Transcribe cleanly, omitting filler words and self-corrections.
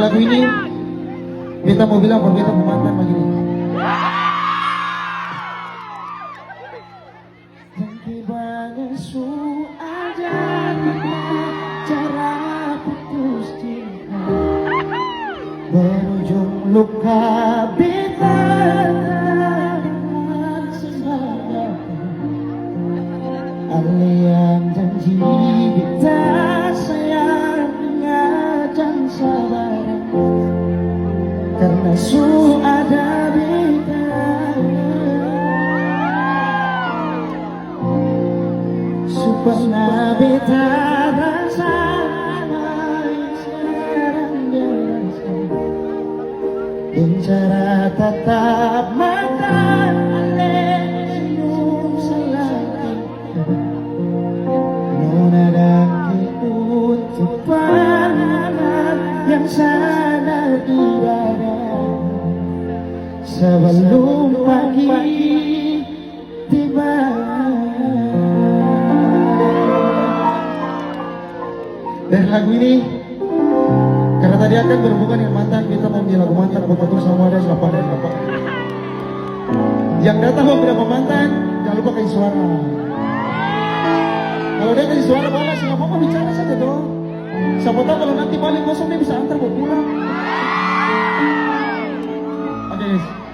lagu ini beta mau bilang kalau beta mau mantan begini. Gimana su ada cara putus cinta berujung luka beta dengan semangat alian janji kita sayang dan sabar karena su ada beta su pernah beta rasa sekarang jelaskan dengan cara tatap mata senyum selagi nona daki untuk pandangan yang sadar di dada sebelum pagi tiba. Dan lagu ini karena tadi akan berhubungan dengan mantan, kita mau menjadi lagu mantan buat betul semua ada siapa dan apa. Yang datang mau berapa mantan, jangan lupa kasih suara. Kalau dia kasih suara balas, nggak apa-apa bicara saja dong. Siapa tahu kalau nanti balik kosong dia bisa antar buat pulang. Oke guys.